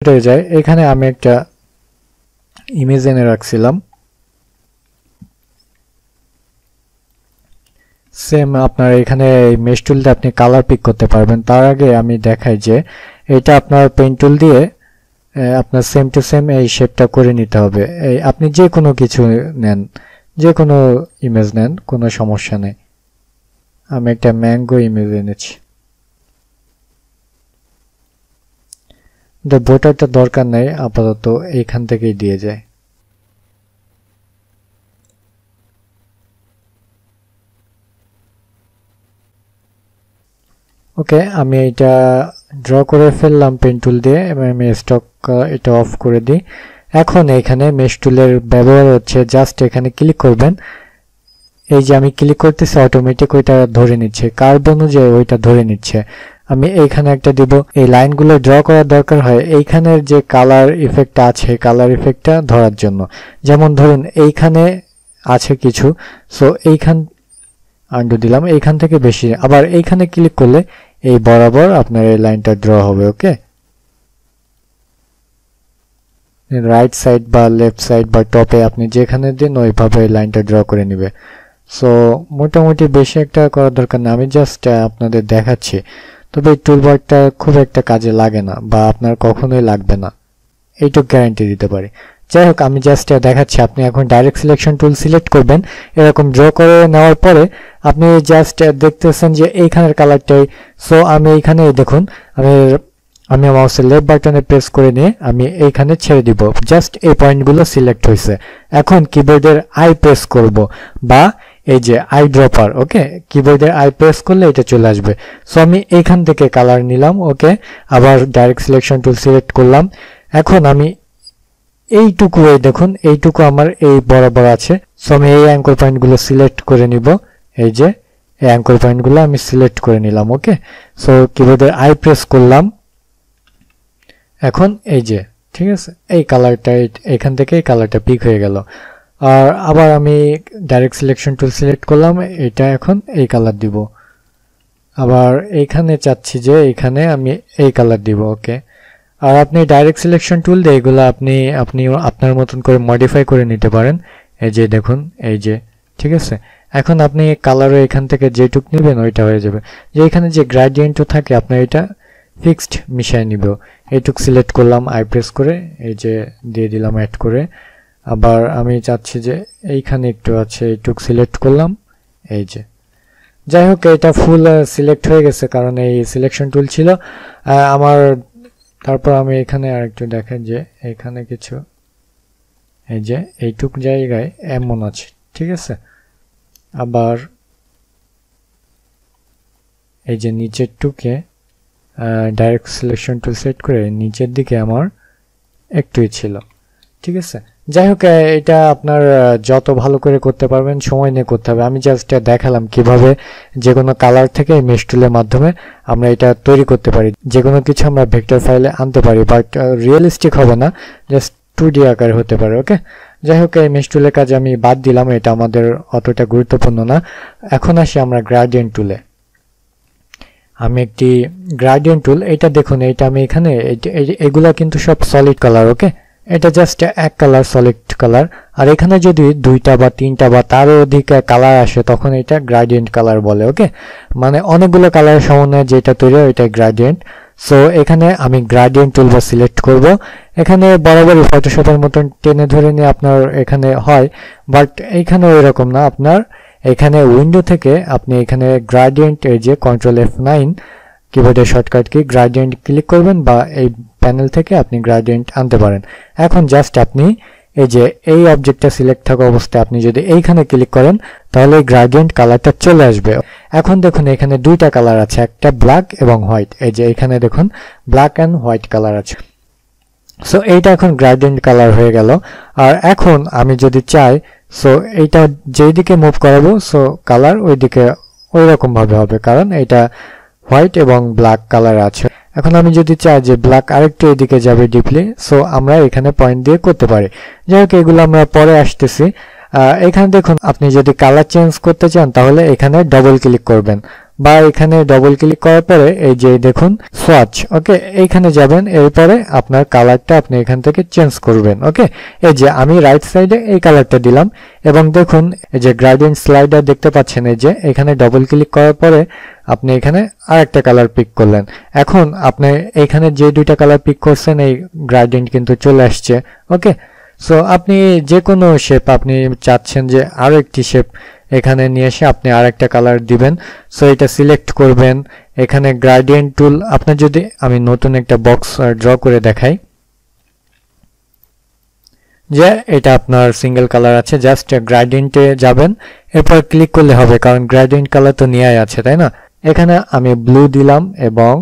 হয়ে যায়। এখানে আমি একটা ইমেজ এনে রাখছিলাম, সেম আপনার এখানে মেশ টুল দিয়ে আপনি কালার পিক করতে পারবেন। তার আগে আমি দেখাই যে এটা আপনার পেন টুল দিয়ে আপনার সেম টু সেম এই শেপটা করে নিতে হবে। এই আপনি যে কোনো কিছু নেন, যে কোনো ইমেজ নেন, কোনো সমস্যা নেই। আমি একটা ম্যাঙ্গো ইমেজ এনেছি। বোটারটা দরকার নেই, আপাতত এইখান থেকেই দিয়ে যায়। ওকে, আমি এটা ড্র করে ফেললাম পেন টুল দিয়ে এবং আমি স্টক এটা অফ করে দিই। এখন এখানে মেশ টুলের ব্যবহার হচ্ছে জাস্ট এখানে ক্লিক করবেন। এই যে আমি ক্লিক করতেছি অটোমেটিক ওইটা ধরে নিচ্ছে, কার্ভ অনুযায়ী ওইটা ধরে নিচ্ছে। আমি এইখানে একটা দিব। এই লাইনগুলো ড্র করার দরকার হয় এইখানের যে কালার ইফেক্টটা আছে, কালার ইফেক্টটা ধরার জন্য। যেমন ধরুন এইখানে আছে কিছু, সো এইখান আন্ডু দিলাম, এইখান থেকে বেশি। আবার এইখানে ক্লিক করলে এই বরাবর আপনার এই লাইনটা ড্র হবে। ওকে, রাইট সাইড বা লেফট সাইড বা টপে আপনি যেখানে দিন ওইভাবে লাইনটা ড্র করে নেবে। সো মোটামুটি বেশি একটা করার দরকার না, আমি জাস্ট আপনাদের দেখাচ্ছি। তবে এই টুলবারটা খুব একটা কাজে লাগে না বা আপনার কখনোই লাগবে না, এইটুকু গ্যারান্টি দিতে পারি। যাই হোক, আমি জাস্ট দেখাচ্ছি। আপনি এখন ডাইরেক্ট সিলেকশন টুল সিলেক্ট করবেন। এরকম ড্র করে নেওয়ার পরে আপনি জাস্ট দেখতেছেন যে এইখানের কালারটাই। সো আমি এইখানে দেখুন, আমি মাউসের লেফট বাটনে প্রেস করে নিয়ে আমি এইখানে ছেড়ে দিব। জাস্ট এই পয়েন্টগুলো সিলেক্ট হয়েছে। এখন কিবোর্ডের আই প্রেস করব বা এই যে আই ড্রপার, ওকে, কিবোর্ডের আই প্রেস করলে এটা চলে আসবে। সো আমি এইখান থেকে কালার নিলাম। ওকে, আবার ডাইরেক্ট সিলেকশন টুল সিলেক্ট করলাম। এখন আমি এইটুকু, এই দেখুন এইটুকু আমার এই বরাবর আছে। সো আমি এই অ্যাঙ্কর পয়েন্টগুলো সিলেক্ট করে নিব। এই যে এই অ্যাঙ্কর পয়েন্টগুলো আমি সিলেক্ট করে নিলাম। ওকে, সো কিবোর্ডের আই প্রেস করলাম। এখন এই যে ঠিক আছে, এই কালারটা এখান থেকে এই কালারটা পিক হয়ে গেল। আর আবার আমি ডাইরেক্ট সিলেকশন টুল সিলেক্ট করলাম, এটা এখন এই কালার দিব। আবার এইখানে চাচ্ছি যে এইখানে আমি এই কালার দিব। ওকে, আর আপনি ডাইরেক্ট সিলেকশন টুল দিয়ে এগুলো আপনি আপনার মতন করে মডিফাই করে নিতে পারেন। এই যে দেখুন, এই যে ঠিক আছে। এখন আপনি কালারও এখান থেকে যেটুক নেবেন ওইটা হয়ে যাবে। যে এখানে যে গ্রেডিয়েন্টও থাকে আপনার এটা ফিক্সড মিশাই নিব। এইটুক সিলেক্ট করলাম আই প্রেস করে, এই যে দিয়ে দিলাম অ্যাড করে। আবার আমি চাচ্ছি যে এইখানে একটু আছে, এইটুক সিলেক্ট করলাম। এই যে যাই হোক, এটা ফুল সিলেক্ট হয়ে গেছে কারণ এই সিলেকশন টুল ছিল আমার। তারপর আমি এখানে আরেকটু দেখাই যে এখানে কিছু এই যে এইটুক জায়গায় এমন আছে, ঠিক আছে। আবার এই যে নিচের টুকে ডাইরেক্ট সিলেকশন টুল সেট করে নিচের দিকে আমার একটুই ছিল, ঠিক আছে। যাই হোক, এটা আপনার যত ভালো করে করতে পারবেন সময় নিয়ে করতে হবে। আমি জাস্ট দেখালাম কিভাবে যে কোনো কালার থেকে মেশ টুলের মাধ্যমে আমরা এটা তৈরি করতে পারি। যে কোনো কিছু আমরা ভেক্টর ফাইলে আনতে পারি, বাট রিয়েলিস্টিক হবে না, জাস্ট 2D আকারে হতে পারে। ওকে, যাই হোক, এই মেশ টুলের কাজে আমি বাদ দিলাম, এটা আমাদের অতটা গুরুত্বপূর্ণ না। এখন আসি আমরা গ্রেডিয়েন্ট টুলে। আমি একটি গ্রেডিয়েন্ট টুল, এটা দেখুন, এটা আমি এখানে এগুলা কিন্তু সব সলিড কালার। ওকে, এটা জাস্ট এক কালার, সলিড কালার। আর এখানে যদি 2টা বা 3টা বা তারও অধিক কালার আসে তখন এটা গ্রেডিয়েন্ট কালার বলে। ওকে, মানে অনেকগুলো কালারের সমন্বয়ে যেটা তৈরি হয় এটা গ্রেডিয়েন্ট। সো এখানে আমি গ্রেডিয়েন্ট টুল বা সিলেক্ট করব। এখানে বরাবরই ফটোশপের মতন টেনে ধরে নিয়ে আপনার এখানে হয়, বাট এইখানে এরকম না। আপনার এখানে উইন্ডো থেকে আপনি এখানে গ্রেডিয়েন্ট, এই যে কন্ট্রোল F9 কিবোর্ডের শর্টকাট কি, গ্রেডিয়েন্ট ক্লিক করবেন বা এই প্যানেল থেকে আপনি গ্রেডিয়েন্ট আনতে পারেন। এখন জাস্ট আপনি এই যে এই অবজেক্টটা সিলেক্ট থাকা অবস্থায় আপনি যদি এইখানে ক্লিক করেন তাহলে এই গ্রেডিয়েন্ট কালারটা চলে আসবে। এখন দেখুন এখানে 2টা কালার আছে, একটা ব্ল্যাক এবং হোয়াইট। এই যে এখানে দেখুন ব্ল্যাক অ্যান্ড হোয়াইট কালার আছে। সো এইটা এখন গ্রেডিয়েন্ট কালার হয়ে গেল। আর এখন আমি যদি চাই, সো এইটা যেই দিকে মুভ করাবো সো কালার ওই দিকে ওই রকম ভাবে হবে, কারণ এটা হোয়াইট এবং ব্ল্যাক কালার আছে। এখন আমি যদি চাই যে ব্ল্যাক আরেকটু এদিকে যাবে ডিপলি, সো আমরা এখানে পয়েন্ট দিয়ে করতে পারি। যাই হোক, এগুলো আমরা পরে আসতেছি। এখানে দেখুন, আপনি যদি কালার চেঞ্জ করতে চান তাহলে এখানে ডবল ক্লিক করবেন বা এখানে ডবল ক্লিক করার পরে এই যে দেখুন সোয়াচ, ওকে, এইখানে যাবেন, এরপরে আপনার কালারটা আপনি এখান থেকে চেঞ্জ করবেন। ওকে, এই যে আমি রাইট সাইডে এই কালারটা দিলাম এবং দেখুন এই যে গ্রেডিয়েন্ট স্লাইডার দেখতে পাচ্ছেন, এই যে এখানে ডবল ক্লিক করার পরে আপনি এখানে আরেকটা কালার পিক করলেন। এখন আপনি এখানে যে দুইটা কালার পিক করছেন এই গ্রেডিয়েন্ট কিন্তু চলে আসছে। ওকে, সো আপনি যে কোনো শেপ আপনি চাচ্ছেন যে আরো একটি শেপ এখানে নিয়ে এসে আপনি আরেকটা কালার দিবেন, সো এটা সিলেক্ট করবেন। এখানে গ্রেডিয়েন্ট টুল, আপনার যদি আমি নতুন একটা বক্স ড্র করে দেখাই যে এটা আপনার সিঙ্গেল কালার আছে, জাস্ট গ্রেডিয়েন্টে যাবেন, এরপর ক্লিক করলে হবে, কারণ গ্রেডিয়েন্ট কালার তো নেয়াই আছে, তাই না? এখানে আমি ব্লু দিলাম এবং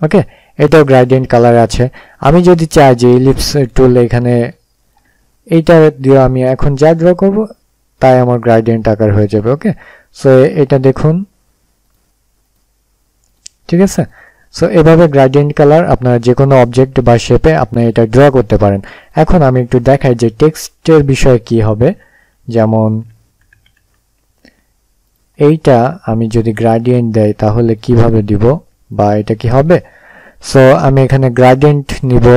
ওকে, এটাও গ্রেডিয়েন্ট কালার আছে। আমি যদি চাই যে ইলিপস টুল এখানে এইটা দিয়ে আমি এখন যা ড্র করব তাই আমার গ্রেডিয়েন্ট আকার হয়ে যাবে। ওকে, সো এটা দেখুন, ঠিক আছে? সো এভাবে গ্রেডিয়েন্ট কালার আপনারা যে কোনো অবজেক্ট বা শেপে আপনি এটা ড্র করতে পারেন। এখন আমি একটু দেখাই যে টেক্সটের বিষয়ে কি হবে। যেমন এইটা আমি যদি গ্রেডিয়েন্ট দেই তাহলে কিভাবে দিব বা এটা কি হবে? সো আমি এখানে গ্রেডিয়েন্ট নিব,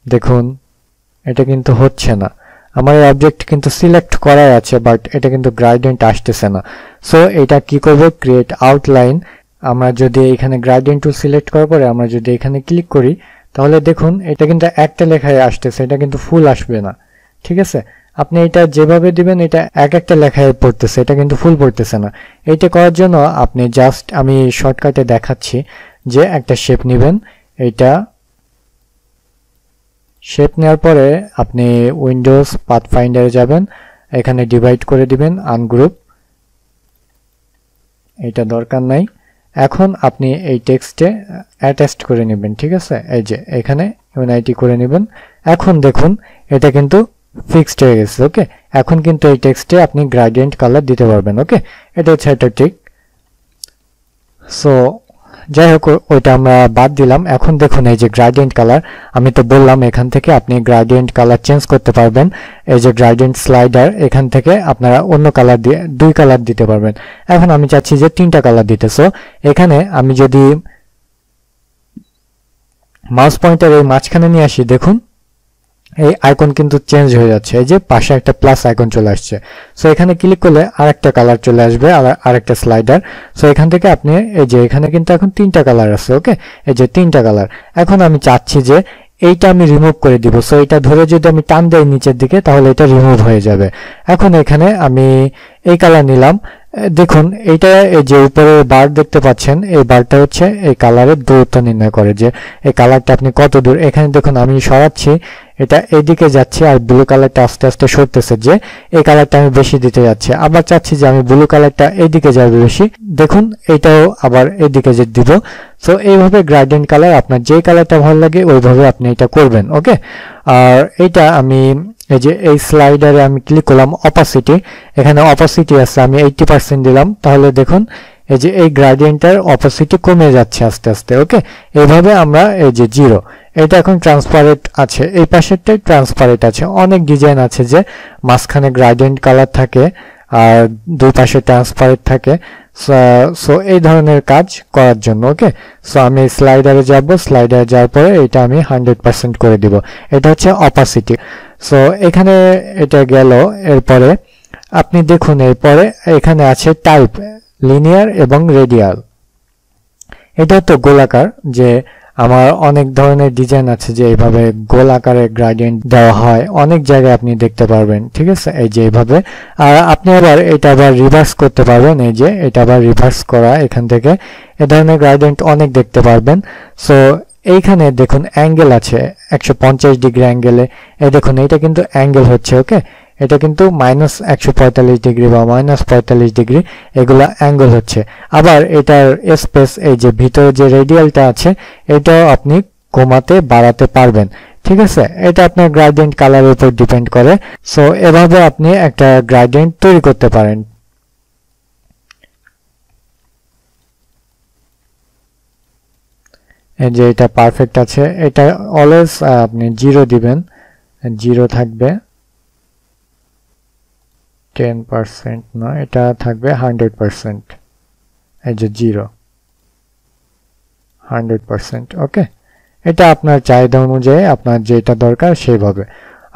দেখুন এটা কিন্তু হচ্ছে না, আমার এই অবজেক্ট কিন্তু সিলেক্ট করাই আছে বাট এটা কিন্তু গ্রেডিয়েন্ট আসতেছে না। সো এটা কি করব, ক্রিয়েট আউটলাইন, আমরা যদি এখানে গ্রেডিয়েন্ট টুল সিলেক্ট করার পরে আমরা যদি এখানে ক্লিক করি তাহলে দেখুন এটা কিন্তু একটা লেখায় আসতেছে, এটা কিন্তু ফুল আসবে না। ঠিক আছে, আপনি এটা যেভাবে দিবেন এটা এক একটা লেখায় পড়তেছে, এটা কিন্তু ফুল পড়তেছে না। এইটা করার জন্য আপনি জাস্ট, আমি শর্টকাটে দেখাচ্ছি যে একটা শেপ নেবেন, এইটা শেপ নেওয়ার পরে আপনি উইন্ডোজ পাথফাইন্ডারে যাবেন, এখানে ডিভাইড করে দিবেন আনগ্রুপ, এটা দরকার নাই। এখন আপনি এই টেক্সটে অ্যাটাচড করে নেবেন, ঠিক আছে? এই যে এখানে ইউনাইটি করে নেবেন। এখন দেখুন এটা কিন্তু ফিক্সড হয়ে গেছে। ওকে, এখন কিন্তু এই টেক্সটে আপনি গ্রেডিয়েন্ট কালার দিতে পারবেন। ওকে, এটা হচ্ছে এটা ঠিক। সো যাই হোক, ওইটা আমরা বাদ দিলাম। এখন দেখুন এই যে গ্রেডিয়েন্ট কালার, আমি তো বললাম এখান থেকে আপনি গ্রেডিয়েন্ট কালার চেঞ্জ করতে পারবেন। এই যে গ্রেডিয়েন্ট স্লাইডার, এখান থেকে আপনারা অন্য কালার দিয়ে দুই কালার দিতে পারবেন। এখন আমি চাচ্ছি যে তিনটা কালার দিতে। সো এখানে আমি যদি মাউস পয়েন্টার এই মাঝখানে নিয়ে আসি, দেখুন এই আইকন কিন্তু চেঞ্জ হয়ে যাচ্ছে, এই যে পাশে একটা প্লাস আইকন চলে আসছে। সো এখানে ক্লিক করলে আরেকটা কালার চলে আসবে, আরেকটা স্লাইডার। সো এখান থেকে আপনি এই যে এখানে কিন্তু এখন তিনটা কালার আছে। ওকে, এই যে তিনটা কালার। এখন আমি চাচ্ছি যে এইটা আমি রিমুভ করে দিব। সো এটা ধরে যদি আমি টান দেই নিচের দিকে তাহলে এটা রিমুভ হয়ে যাবে। এখন এখানে আমি এই কালার নিলাম, দেখুন এইটা এই যে উপরে বার দেখতে পাচ্ছেন, এই বারটা হচ্ছে এই কালারের দূরত্ব নির্ণয় করে, যে এই কালারটা আপনি কত দূর। এখানে দেখুন আমি সরাচ্ছি, এটা এইদিকে যাচ্ছে আর ব্লু কালারটা আস্তে আস্তে সরতেছে, যে এই কালারটা আমি বেশি দিতে যাচ্ছি। আবার চাচ্ছি যে আমি ব্লু কালারটা এইদিকে যাবে বেশি, দেখুন এইটাও আবার এইদিকে যে দিব। সো এইভাবে গ্রেডিয়েন্ট কালার আপনার যে কালারটা ভালো লাগে ওইভাবে আপনি এটা করবেন। ওকে, আর এইটা আমি এই যে এই স্লাইডারে আমি ক্লিক করলাম অপাসিটি, এখানে অপাসিটি আছে, আমি 80% দিলাম, তাহলে দেখুন এই যে এই গ্রেডিয়েন্টটার অপাসিটি কমে যাচ্ছে আস্তে আস্তে। ওকে, এইভাবে আমরা এই যে 0, এটা এখন ট্রান্সপারেন্ট আছে, এই পাশেরটাই ট্রান্সপারেন্ট আছে। অনেক ডিজাইন আছে যে মাঝখানে গ্রেডিয়েন্ট কালার থাকে আর দুই পাশে ট্রান্সপারেন্ট থাকে। সো এই ধরনের কাজ করার জন্য ওকে, সো আমি স্লাইডারে যাব, স্লাইডারে যাওয়ার পরে এটা আমি 100% করে দিব। এটা হচ্ছে অপাসিটি। সো এখানে এটা গেল। এরপরে আপনি দেখুন এরপরে এখানে আছে টাইপ, লিনিয়ার এবং রেডিয়াল। এটা তো গোলাকার, যে আমার অনেক ধরনের ডিজাইন আছে যে এইভাবে গোল আকারে গ্রেডিয়েন্ট দেওয়া হয়, অনেক জায়গায় আপনি দেখতে পারবেন। ঠিক আছে, এই যে এইভাবে। আর আপনি আবার এটা আবার রিভার্স করতে পারবেন, এই যে এটা আবার রিভার্স করা, এখান থেকে এ ধরনের গ্রেডিয়েন্ট অনেক দেখতে পারবেন। সো এইখানে দেখুন অ্যাঙ্গেল আছে 150 ডিগ্রি অ্যাঙ্গেলে, এই দেখুন এটা কিন্তু অ্যাঙ্গেল হচ্ছে। ওকে, এটা কিন্তু -145 ডিগ্রি বা -45 ডিগ্রি, এগুলা অ্যাঙ্গেল হচ্ছে। আবার এটার স্পেস, এই যে ভিতরে যে রেডিয়ালটা আছে এটাও আপনি কমাতে বাড়াতে পারবেন। ঠিক আছে, এটা আপনার গ্রেডিয়েন্ট কালারের উপর ডিপেন্ড করে। সো এভাবে আপনি একটা গ্রেডিয়েন্ট তৈরি করতে পারেন। এই যে এটা পারফেক্ট আছে, এটা অলওয়েজ আপনি 0 দিবেন, 0 থাকবে। 10% না, এটা থাকবে 100%, এই যে 100%। ওকে, এটা আপনার চাহিদা অনুযায়ী আপনার যেটা দরকার সেইভাবে।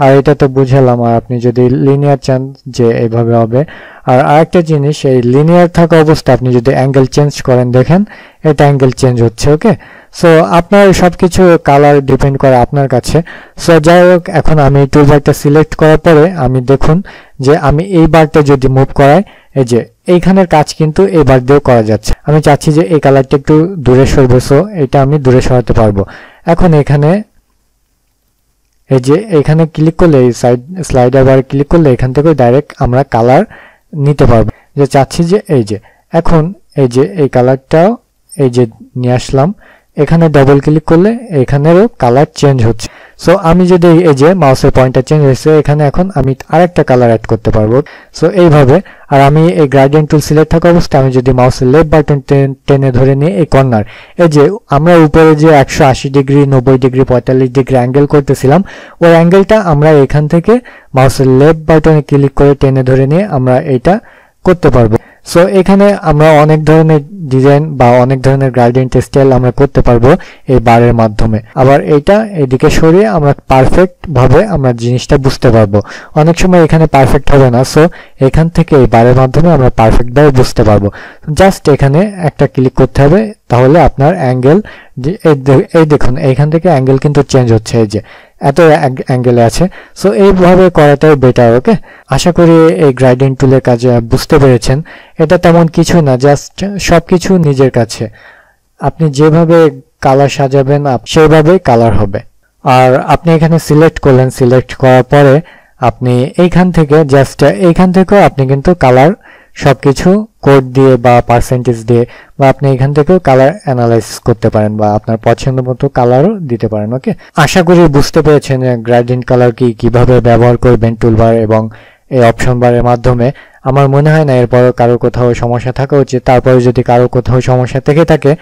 আর এটা তো বুঝালাম। আর আপনি যদি লিনিয়ার চান যে এইভাবে হবে। আর আরেকটা জিনিস, এই লিনিয়ার থাকা অবস্থা আপনি যদি অ্যাঙ্গেল চেঞ্জ করেন, দেখেন এটা অ্যাঙ্গেল চেঞ্জ হচ্ছে। ওকে, সো আপনার সবকিছু কালার ডিপেন্ড করে আপনার কাছে। সো যাই হোক, এখন আমি টুলবারটা সিলেক্ট করার পরে আমি দেখুন যে আমি এই বারটা যদি মুভ করাই, এই যে এইখানের কাজ কিন্তু এই বার দিয়েও করা যাচ্ছে। আমি চাচ্ছি যে এই কালারটা একটু দূরে সরবে, সো এটা আমি দূরে সরাতে পারবো। এখন এখানে এই যে এখানে ক্লিক করলে, এই স্লাইডার বারে ক্লিক করলে এখান থেকে ডাইরেক্ট আমরা কালার নিতে পারবো। যে চাচ্ছি যে এই যে এখন এই যে এই কালারটাও এই যে নিয়ে আসলাম, এখানে ডবল ক্লিক করলে এখানেরও কালার চেঞ্জ হচ্ছে। সো আমি যদি এই যে মাউসের পয়েন্টটা চেঞ্জ হয়েছে, এখানে এখন আমি আরেকটা কালার অ্যাড করতে পারবো। সো এইভাবে। আর আমি এই গ্রেডিয়েন্ট টুল সিলেক্ট থাকা অবস্থায় আমি যদি মাউসের লেফট বাটন টেনে ধরে নিয়ে এই কর্নার, এই যে আমরা উপরে যে 180 ডিগ্রি, 90 ডিগ্রি, 45 ডিগ্রি অ্যাঙ্গেল করতেছিলাম, ওই অ্যাঙ্গেলটা আমরা এখান থেকে মাউসের লেফট বাটনে ক্লিক করে টেনে ধরে নিয়ে আমরা এটা করতে পারবো। সো এখানে আমরা অনেক ধরনের ডিজাইন বা অনেক ধরনের গ্রেডিয়েন্ট স্টাইল আমরা করতে পারবো এই বারের মাধ্যমে। আবার এটা এদিকে সরিয়ে আমরা পারফেক্ট ভাবে আমরা জিনিসটা বুঝতে পারবো। অনেক সময় এখানে পারফেক্ট হবে না, সো এখান থেকে এই বারের মাধ্যমে আমরা পারফেক্ট ভাবে বুঝতে পারবো। জাস্ট এখানে একটা ক্লিক করতে হবে, তাহলে আপনার অ্যাঙ্গেল, এই দেখুন এইখান থেকে অ্যাঙ্গেল কিন্তু চেঞ্জ হচ্ছে, এই যে এত অ্যাঙ্গেলে আছে। সো এইভাবে করাটাই বেটার। ওকে, আশা করি এই গ্রেডিয়েন্ট টুলের কাজে বুঝতে পেরেছেন। এটা তেমন কিছু না, জাস্ট সবকিছু নিজের কাছে, আপনি যেভাবে কালার সাজাবেন সেইভাবেই কালার হবে। আর আপনি এখানে সিলেক্ট করলেন, সিলেক্ট করার পরে আপনি এইখান থেকে জাস্ট এইখান থেকেও আপনি কিন্তু কালার সবকিছু কোড দিয়ে বা পার্সেন্টেজ দিয়ে বা আপনি এখান থেকেও কালার অ্যানালাইসিস করতে পারেন বা আপনার পছন্দ মতো কালারও দিতে পারেন। ওকে, আশা করি বুঝতে পেরেছেন যে গ্রেডিয়েন্ট কালার কিভাবে ব্যবহার করবেন টুলবার এবং এই অপশন বারের মাধ্যমে। আমার মনে হয় না এরপর কারো কোথাও সমস্যা থাকা উচিত। তারপরে যদি কারো কোথাও সমস্যা থেকে থাকে